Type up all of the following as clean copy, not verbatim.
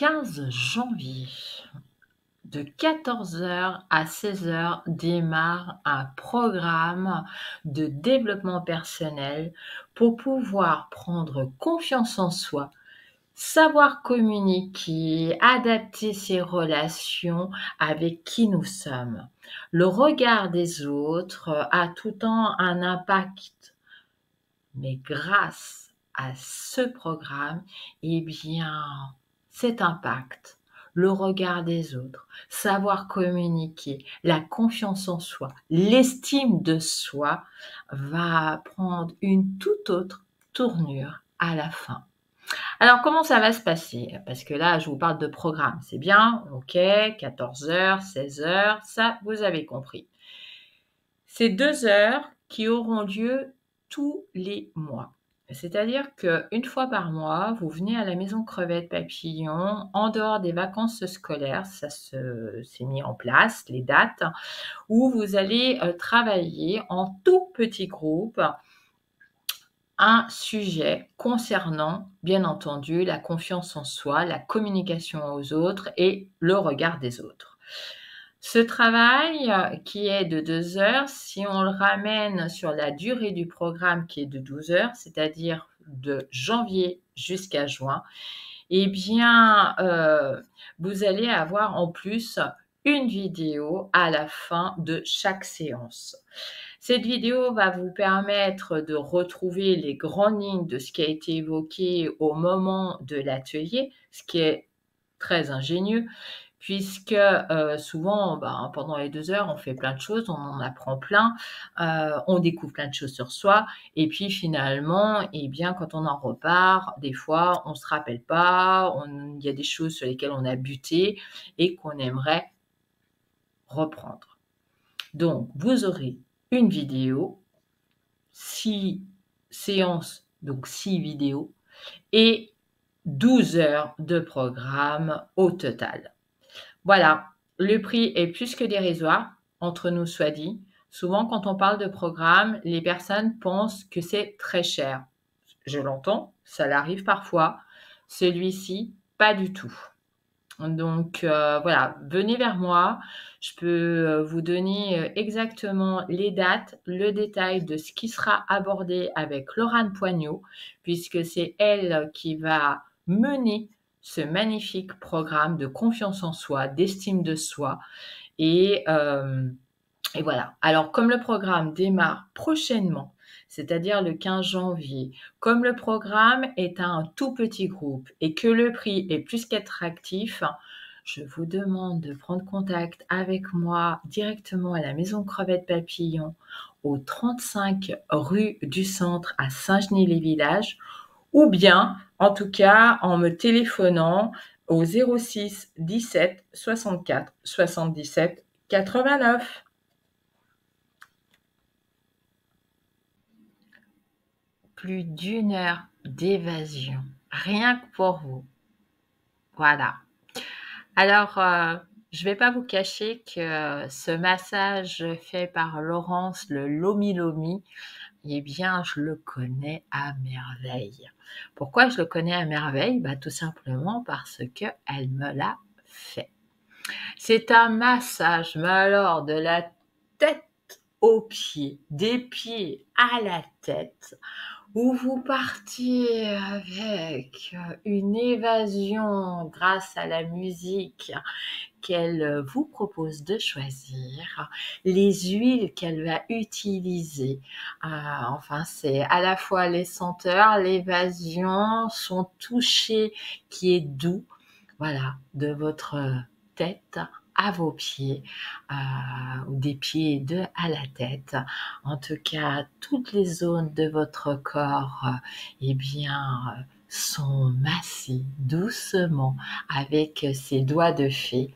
15 janvier, de 14h à 16h, démarre un programme de développement personnel pour pouvoir prendre confiance en soi, savoir communiquer, adapter ses relations avec qui nous sommes. Le regard des autres a tout le temps un impact, mais grâce à ce programme, eh bien, cet impact, le regard des autres, savoir communiquer, la confiance en soi, l'estime de soi va prendre une toute autre tournure à la fin. Alors, comment ça va se passer? Parce que là, je vous parle de programme, c'est bien, ok, 14h, 16h, ça, vous avez compris. C'est 2 heures qui auront lieu tous les mois. C'est-à-dire qu'une fois par mois, vous venez à la maison Crevette Papillon, en dehors des vacances scolaires, c'est mis en place, les dates, où vous allez travailler en tout petit groupe un sujet concernant, bien entendu, la confiance en soi, la communication aux autres et le regard des autres. Ce travail qui est de 2 heures, si on le ramène sur la durée du programme qui est de 12 heures, c'est-à-dire de janvier jusqu'à juin, eh bien, vous allez avoir en plus une vidéo à la fin de chaque séance. Cette vidéo va vous permettre de retrouver les grandes lignes de ce qui a été évoqué au moment de l'atelier, ce qui est très ingénieux puisque souvent, pendant les 2 heures, on fait plein de choses, on en apprend plein, on découvre plein de choses sur soi et puis finalement, eh bien, quand on en repart, des fois, on se rappelle pas, il y a des choses sur lesquelles on a buté et qu'on aimerait reprendre. Donc, vous aurez une vidéo, 6 séances, donc 6 vidéos et 12 heures de programme au total. Voilà, le prix est plus que dérisoire, entre nous soit dit. Souvent, quand on parle de programme, les personnes pensent que c'est très cher. Je l'entends, ça l'arrive parfois. Celui-ci, pas du tout. Donc voilà, venez vers moi. Je peux vous donner exactement les dates, le détail de ce qui sera abordé avec Laurane Poignot, puisque c'est elle qui va mener ce magnifique programme de confiance en soi, d'estime de soi. Et voilà. Alors, comme le programme démarre prochainement, c'est-à-dire le 15 janvier, comme le programme est un tout petit groupe et que le prix est plus qu'attractif, je vous demande de prendre contact avec moi directement à la maison Crevette Papillon au 35 rue du Centre à Saint-Genis-les-Villages ou bien, en tout cas, en me téléphonant au 06 17 64 77 89. Plus d'1 heure d'évasion, rien que pour vous. Voilà. Alors, je vais pas vous cacher que ce massage fait par Laurence, le Lomi Lomi, eh bien, je le connais à merveille. Pourquoi je le connais à merveille? Tout simplement parce qu'elle me l'a fait. C'est un massage, mais alors de la tête aux pieds, des pieds à la tête, où vous partiez avec une évasion grâce à la musique qu'elle vous propose de choisir, les huiles qu'elle va utiliser. Enfin, c'est à la fois les senteurs, l'évasion, son toucher qui est doux, voilà, de votre tête à vos pieds, ou des pieds à la tête. En tout cas, toutes les zones de votre corps, eh bien, sont massées doucement avec ces doigts de fée.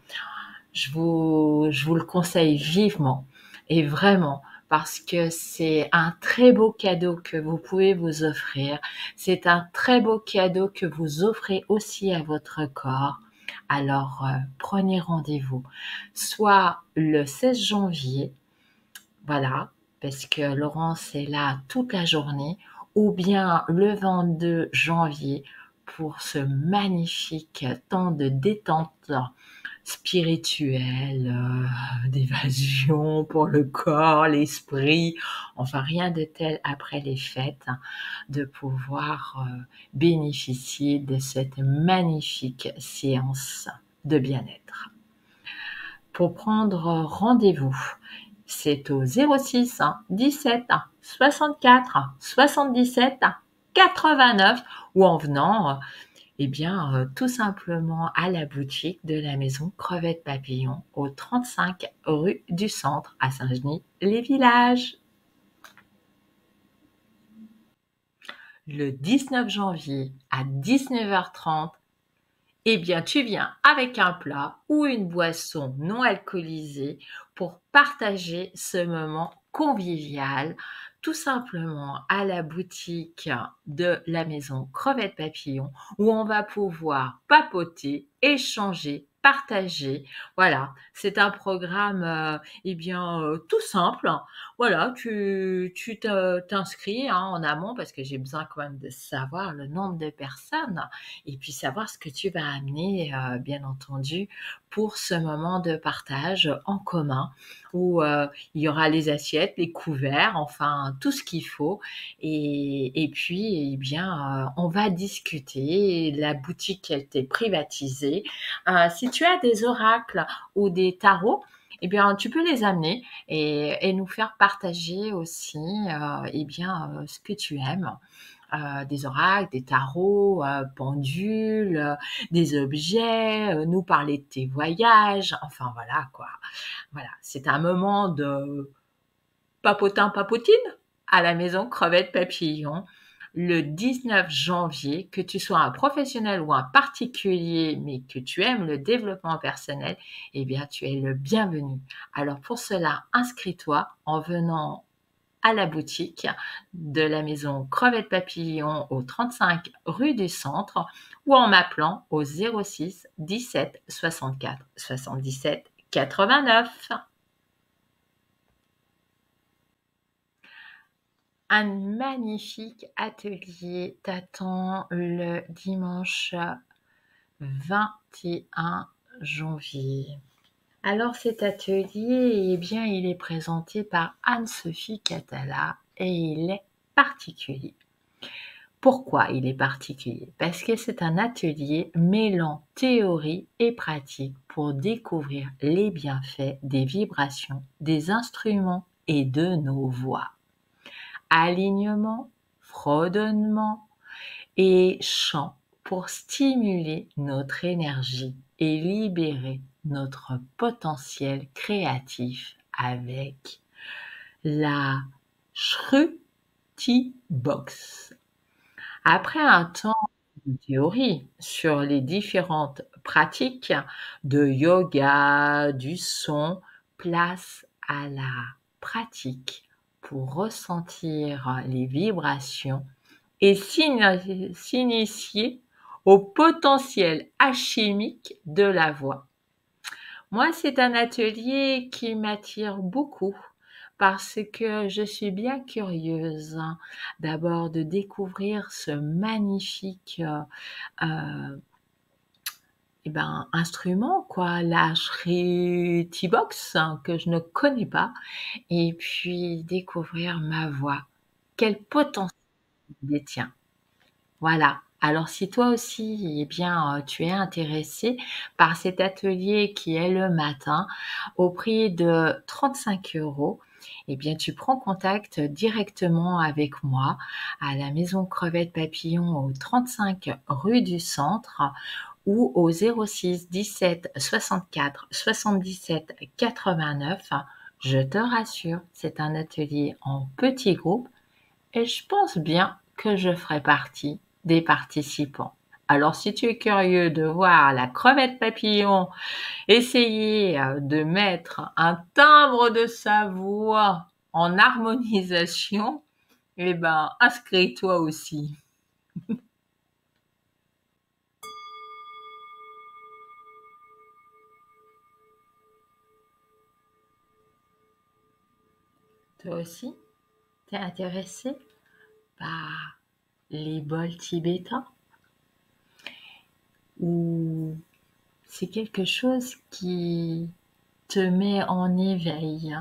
Je vous le conseille vivement et vraiment parce que c'est un très beau cadeau que vous pouvez vous offrir. C'est un très beau cadeau que vous offrez aussi à votre corps. Alors, prenez rendez-vous, soit le 16 janvier, voilà, parce que Laurence est là toute la journée, ou bien le 22 janvier pour ce magnifique temps de détente spirituelle, d'évasion pour le corps, l'esprit, enfin rien de tel après les fêtes, de pouvoir bénéficier de cette magnifique séance de bien-être. Pour prendre rendez-vous, c'est au 06 17 64 77 89 ou en venant tout simplement à la boutique de la maison Crevette Papillon au 35 rue du Centre à Saint-Genis-les-Villages. Le 19 janvier à 19h30, tu viens avec un plat ou une boisson non alcoolisée pour partager ce moment convivial, tout simplement à la boutique de la maison Crevette Papillon, où on va pouvoir papoter, échanger, partager. Voilà, c'est un programme tout simple. Voilà, tu t'inscris en amont parce que j'ai besoin quand même de savoir le nombre de personnes et puis savoir ce que tu vas amener, bien entendu, pour ce moment de partage en commun où il y aura les assiettes, les couverts, enfin tout ce qu'il faut. Et puis, on va discuter. La boutique, elle t'est privatisée. Si tu as des oracles ou des tarots, tu peux les amener et nous faire partager aussi, ce que tu aimes. Des oracles, des tarots, pendules, des objets, nous parler de tes voyages, enfin voilà quoi. Voilà, c'est un moment de papotine à la maison Crevette Papillon le 19 janvier, que tu sois un professionnel ou un particulier, mais que tu aimes le développement personnel, tu es le bienvenu. Alors pour cela, inscris-toi en venant à la boutique de la maison Crevette Papillon au 35 rue du Centre ou en m'appelant au 06 17 64 77 89. Un magnifique atelier t'attend le dimanche 21 janvier. Alors cet atelier, il est présenté par Anne-Sophie Catala et il est particulier. Pourquoi il est particulier? Parce que c'est un atelier mêlant théorie et pratique pour découvrir les bienfaits des vibrations, des instruments et de nos voix. Alignement, fredonnement et chant pour stimuler notre énergie et libérer notre potentiel créatif avec la Shruti Box. Après un temps de théorie sur les différentes pratiques de yoga, du son, place à la pratique pour ressentir les vibrations et s'initier au potentiel alchimique de la voix. Moi, c'est un atelier qui m'attire beaucoup parce que je suis bien curieuse d'abord de découvrir ce magnifique instrument, quoi, la Shruti Box que je ne connais pas, et puis découvrir ma voix. Quel potentiel il détient. Voilà. Alors si toi aussi, tu es intéressé par cet atelier qui est le matin au prix de 35 €, tu prends contact directement avec moi à la maison Crevette Papillon au 35 rue du Centre ou au 06 17 64 77 89. Je te rassure, c'est un atelier en petit groupe et je pense bien que je ferai partie des participants. Alors si tu es curieux de voir la crevette papillon essayer de mettre un timbre de sa voix en harmonisation, inscris-toi aussi. Toi aussi, t'es intéressé par les bols tibétains? ou c'est quelque chose qui te met en éveil,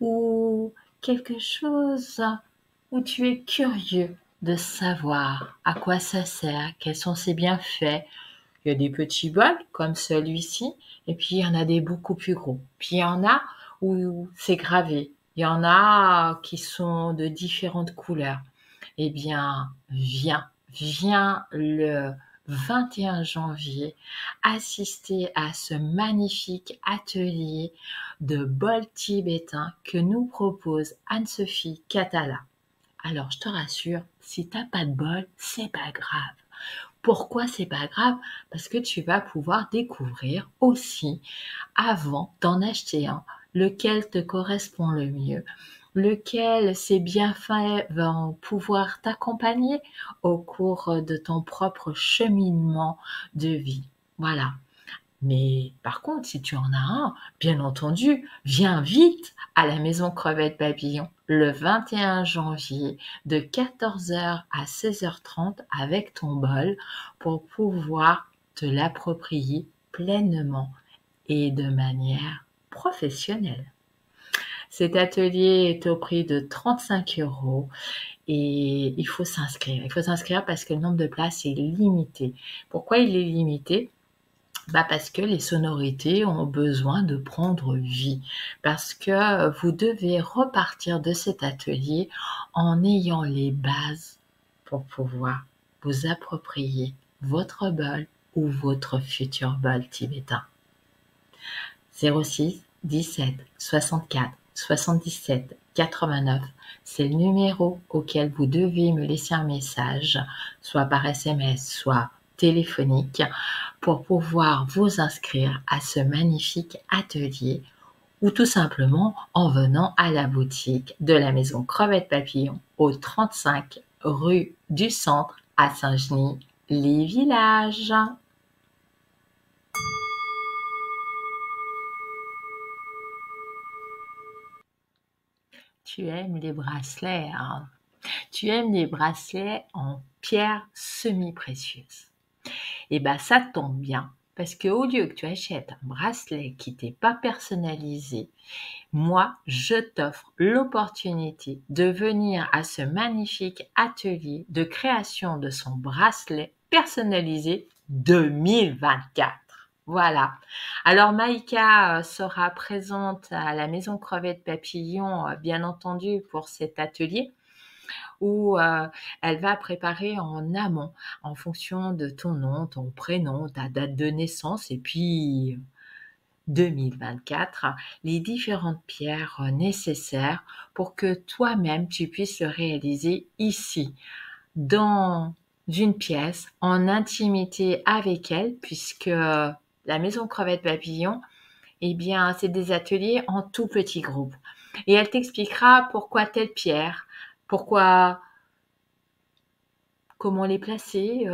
ou quelque chose où tu es curieux de savoir à quoi ça sert, quels sont ses bienfaits. Il y a des petits bols comme celui-ci, et puis il y en a des beaucoup plus gros. Puis il y en a où c'est gravé. Il y en a qui sont de différentes couleurs. Eh bien, viens le 21 janvier assister à ce magnifique atelier de bol tibétain que nous propose Anne-Sophie Catala. Alors, je te rassure, si t'as pas de bol, c'est pas grave. Pourquoi c'est pas grave? Parce que tu vas pouvoir découvrir aussi, avant d'en acheter un, lequel te correspond le mieux, lequel ses bienfaits vont pouvoir t'accompagner au cours de ton propre cheminement de vie. Voilà. Mais par contre, si tu en as un, bien entendu, viens vite à la Maison Crevette Papillon le 21 janvier de 14h à 16h30 avec ton bol pour pouvoir te l'approprier pleinement et de manière professionnelle. Cet atelier est au prix de 35 € et il faut s'inscrire. Il faut s'inscrire parce que le nombre de places est limité. Pourquoi il est limité? Parce que les sonorités ont besoin de prendre vie, parce que vous devez repartir de cet atelier en ayant les bases pour pouvoir vous approprier votre bol ou votre futur bol tibétain. 06 17 64 77 89, c'est le numéro auquel vous devez me laisser un message, soit par SMS, soit téléphonique, pour pouvoir vous inscrire à ce magnifique atelier ou tout simplement en venant à la boutique de la Maison Crevette Papillon au 35 rue du Centre à Saint-Genis-les-Villages. Tu aimes les bracelets, hein? Tu aimes les bracelets en pierres semi-précieuses. Et ça tombe bien, parce qu'au lieu que tu achètes un bracelet qui t'est pas personnalisé, moi, je t'offre l'opportunité de venir à ce magnifique atelier de création de son bracelet personnalisé 2024. Voilà. Alors Maïka sera présente à la Maison Crevette Papillon, bien entendu, pour cet atelier où elle va préparer en amont, en fonction de ton nom, ton prénom, ta date de naissance et puis 2024, les différentes pierres nécessaires pour que toi-même tu puisses le réaliser ici, dans une pièce, en intimité avec elle, puisque la Maison Crevette Papillon, eh bien, c'est des ateliers en tout petit groupe. Et elle t'expliquera pourquoi telle pierre, pourquoi, comment les placer,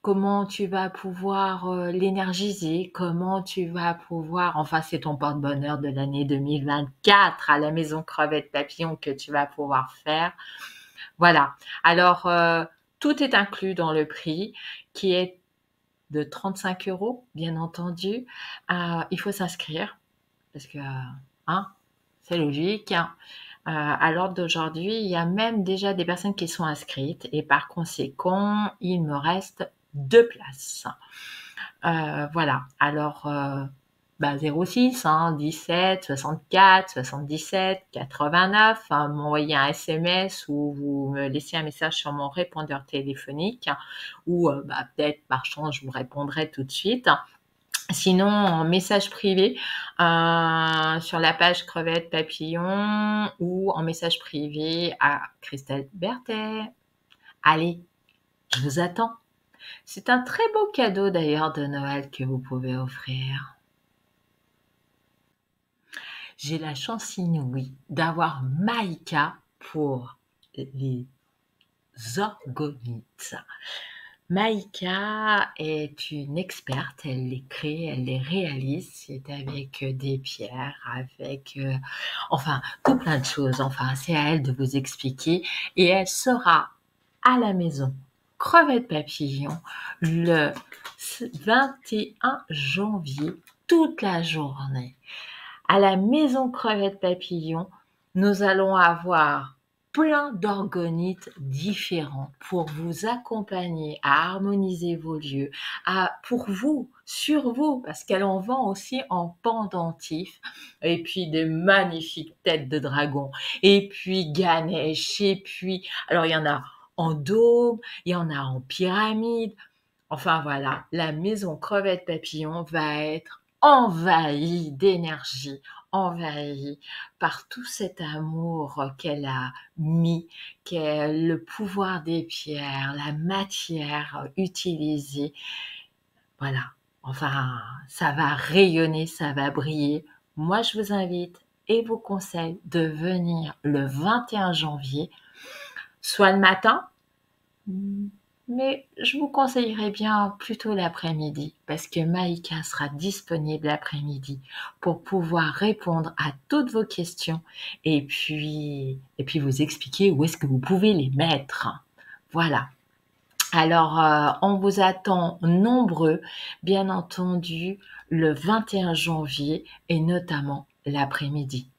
comment tu vas pouvoir l'énergiser, comment tu vas pouvoir, enfin c'est ton porte-bonheur de l'année 2024 à la Maison Crevette Papillon que tu vas pouvoir faire. Voilà. Alors, tout est inclus dans le prix qui est de 35 €, bien entendu. Il faut s'inscrire parce que, c'est logique. À l'ordre d'aujourd'hui, il y a même déjà des personnes qui sont inscrites et par conséquent, il me reste 2 places. Voilà. Alors, 06 17 64 77 89, m'envoyer un SMS ou vous me laissez un message sur mon répondeur téléphonique ou peut-être par chance, je vous répondrai tout de suite. Sinon, en message privé sur la page Crevette Papillon ou en message privé à Christelle Berthet. Allez, je vous attends. C'est un très beau cadeau d'ailleurs de Noël que vous pouvez offrir. J'ai la chance inouïe d'avoir Maïka pour les orgonites. Maïka est une experte, elle les crée, elle les réalise, c'est avec des pierres, avec tout plein de choses, c'est à elle de vous expliquer et elle sera à la Maison crevette papillon le 21 janvier, toute la journée. À la maison crevette papillon, nous allons avoir plein d'orgonites différents pour vous accompagner à harmoniser vos lieux, pour vous, sur vous, parce qu'elle en vend aussi en pendentif, et puis des magnifiques têtes de dragon, et puis Ganesh, et puis, alors il y en a en dôme, il y en a en pyramide, enfin voilà, la maison crevette papillon va être envahie d'énergie, envahie par tout cet amour qu'elle a mis, qu'est le pouvoir des pierres, la matière utilisée. Voilà, enfin, ça va rayonner, ça va briller. Moi, je vous invite et vous conseille de venir le 21 janvier, soit le matin, mais je vous conseillerais bien plutôt l'après-midi parce que Maïka sera disponible l'après-midi pour pouvoir répondre à toutes vos questions et puis vous expliquer où est-ce que vous pouvez les mettre. Voilà. Alors, on vous attend nombreux, bien entendu, le 21 janvier et notamment l'après-midi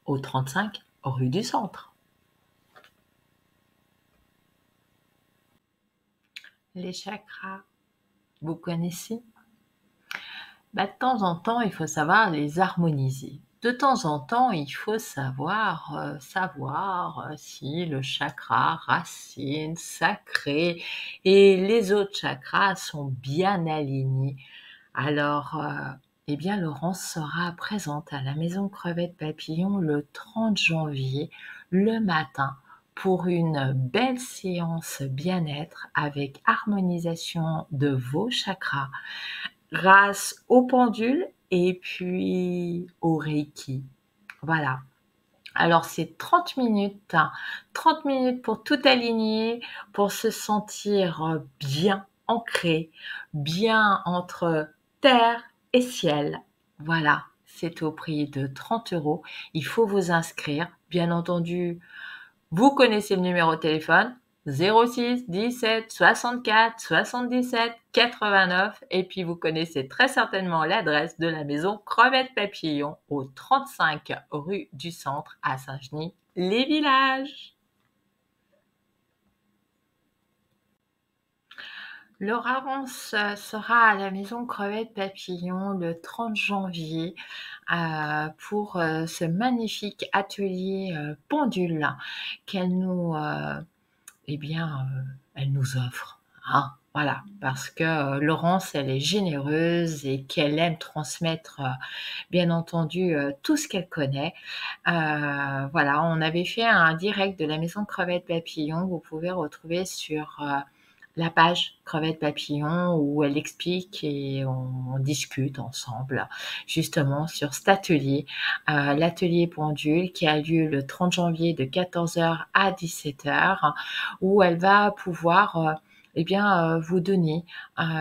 au 35 rue du Centre. Les chakras, vous connaissez? De temps en temps, il faut savoir les harmoniser. De temps en temps, il faut savoir si le chakra racine, sacré et les autres chakras sont bien alignés. Alors, eh bien, Laurence sera présente à la maison crevette papillon le 30 janvier, le matin, pour une belle séance bien-être avec harmonisation de vos chakras grâce au pendule et puis au Reiki. Voilà. Alors c'est 30 minutes, 30 minutes pour tout aligner, pour se sentir bien ancré, bien entre terre et ciel. Voilà, c'est au prix de 30 €. Il faut vous inscrire. Bien entendu, vous connaissez le numéro de téléphone 06 17 64 77 89 et puis vous connaissez très certainement l'adresse de la maison crevette papillon au 35 rue du Centre à Saint-Genis-les-Villages. Laurence sera à la maison crevette papillon le 30 janvier pour ce magnifique atelier pendule qu'elle nous elle nous offre. Hein, voilà, parce que Laurence, elle est généreuse et qu'elle aime transmettre, bien entendu, tout ce qu'elle connaît. Voilà, on avait fait un direct de la maison crevette papillon, vous pouvez retrouver sur la page crevette papillon où elle explique et on discute ensemble justement sur cet atelier, l'atelier pendule qui a lieu le 30 janvier de 14h à 17h où elle va pouvoir vous donner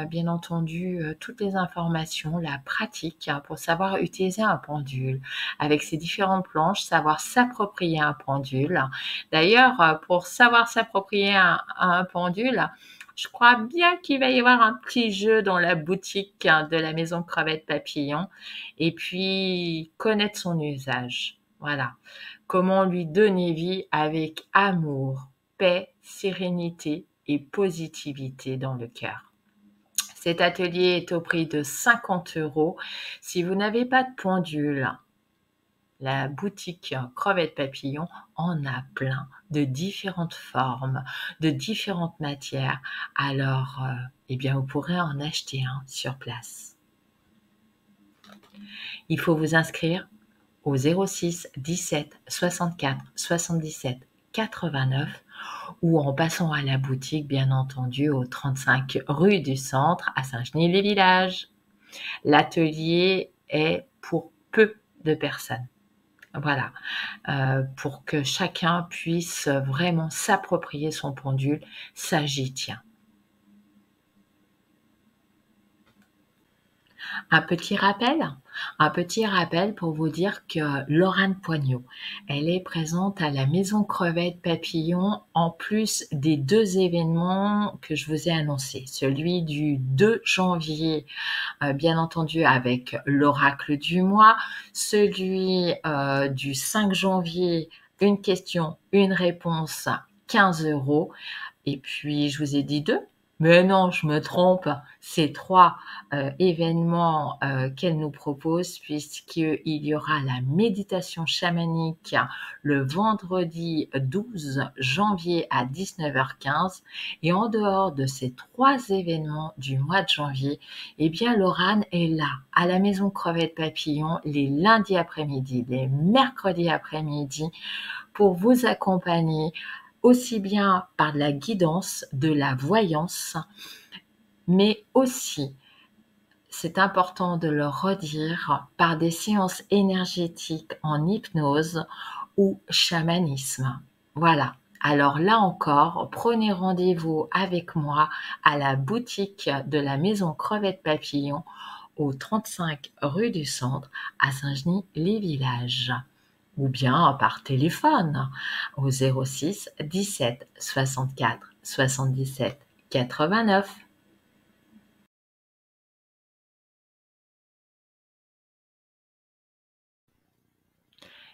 bien entendu toutes les informations, la pratique pour savoir utiliser un pendule avec ses différentes planches, savoir s'approprier un pendule. D'ailleurs, pour savoir s'approprier un pendule, je crois bien qu'il va y avoir un petit jeu dans la boutique de la maison crevette papillon et puis connaître son usage. Voilà. Comment lui donner vie avec amour, paix, sérénité et positivité dans le cœur. Cet atelier est au prix de 50 €. Si vous n'avez pas de pendule, la boutique crevette papillon en a plein de différentes formes, de différentes matières. Alors, vous pourrez en acheter un sur place. Il faut vous inscrire au 06 17 64 77 89 ou en passant à la boutique, bien entendu, au 35 rue du Centre à Saint-Genis-les-Villages. L'atelier est pour peu de personnes. Voilà, pour que chacun puisse vraiment s'approprier son pendule, ça j'y tiens. Un petit rappel? Un petit rappel pour vous dire que Laurane Poignot, elle est présente à la Maison Crevette Papillon, en plus des 2 événements que je vous ai annoncés. Celui du 2 janvier, bien entendu avec l'oracle du mois, celui, du 5 janvier, une question, une réponse, 15 €. Et puis, je vous ai dit 2? Mais non, je me trompe, c'est 3 événements qu'elle nous propose, puisqu'il y aura la méditation chamanique le vendredi 12 janvier à 19h15. Et en dehors de ces 3 événements du mois de janvier, eh bien, Laurane est là, à la Maison Crevette Papillon, les lundis après-midi, les mercredis après-midi, pour vous accompagner aussi bien par de la guidance, de la voyance, mais aussi, c'est important de le redire, par des séances énergétiques en hypnose ou chamanisme. Voilà. Alors là encore, prenez rendez-vous avec moi à la boutique de la Maison Crevette Papillon au 35 rue du Centre à Saint-Genis-les-Villages, ou bien par téléphone au 06 17 64 77 89.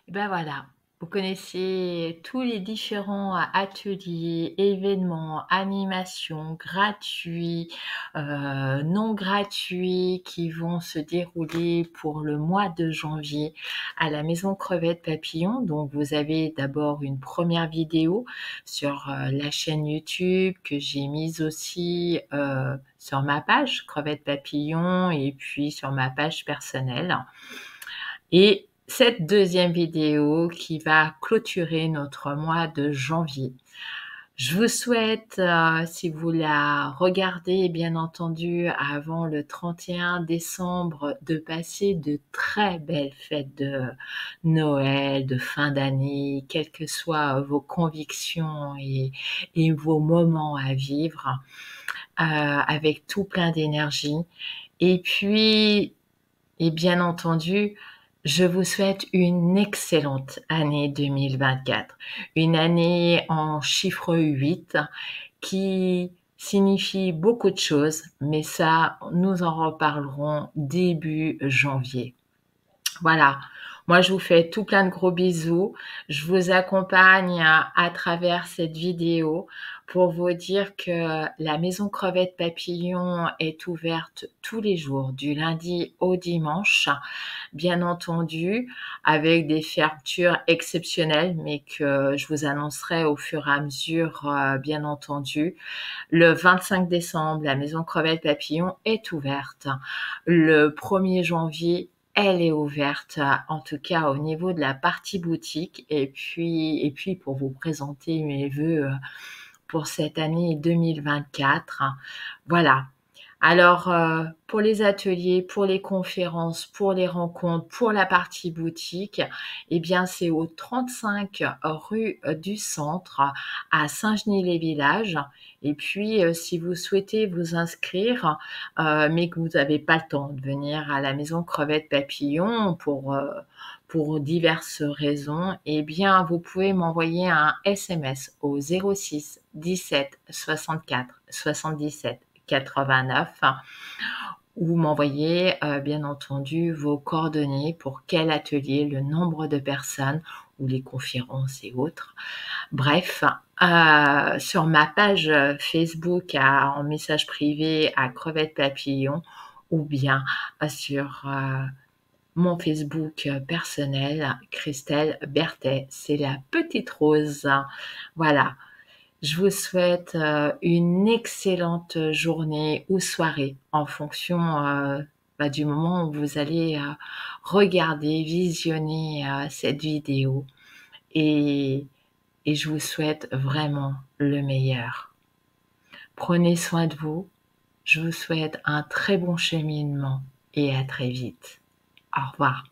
Et ben voilà, vous connaissez tous les différents ateliers, événements, animations gratuits, non gratuits qui vont se dérouler pour le mois de janvier à la Maison Crevette Papillon. Donc vous avez d'abord une première vidéo sur la chaîne YouTube que j'ai mise aussi sur ma page Crevette Papillon et puis sur ma page personnelle. Et cette deuxième vidéo qui va clôturer notre mois de janvier. Je vous souhaite, si vous la regardez bien entendu avant le 31 décembre, de passer de très belles fêtes de Noël, de fin d'année, quelles que soient vos convictions et vos moments à vivre, avec tout plein d'énergie. Et puis, et bien entendu, je vous souhaite une excellente année 2024. Une année en chiffre 8 qui signifie beaucoup de choses, mais ça, nous en reparlerons début janvier. Voilà. Moi, je vous fais tout plein de gros bisous. Je vous accompagne à travers cette vidéo pour vous dire que la Maison Crevette Papillon est ouverte tous les jours, du lundi au dimanche, bien entendu, avec des fermetures exceptionnelles, mais que je vous annoncerai au fur et à mesure, bien entendu. Le 25 décembre, la Maison Crevette Papillon est ouverte. Le 1er janvier, elle est ouverte, en tout cas au niveau de la partie boutique. Et puis pour vous présenter mes vœux pour cette année 2024. Voilà. Alors, pour les ateliers, pour les conférences, pour les rencontres, pour la partie boutique, eh bien, c'est au 35 rue du Centre à Saint-Genis-les-Villages. Et puis, si vous souhaitez vous inscrire, mais que vous n'avez pas le temps de venir à la Maison Crevette Papillon pour diverses raisons, eh bien, vous pouvez m'envoyer un SMS au 06 17 64 77 89 ou m'envoyer bien entendu vos coordonnées pour quel atelier, le nombre de personnes ou les conférences et autres. Bref, sur ma page Facebook en message privé à Crevette Papillon ou bien sur mon Facebook personnel, Christelle Berthet, c'est la petite rose. Voilà. Je vous souhaite une excellente journée ou soirée en fonction du moment où vous allez regarder, visionner cette vidéo. Et je vous souhaite vraiment le meilleur. Prenez soin de vous. Je vous souhaite un très bon cheminement et à très vite. Au revoir.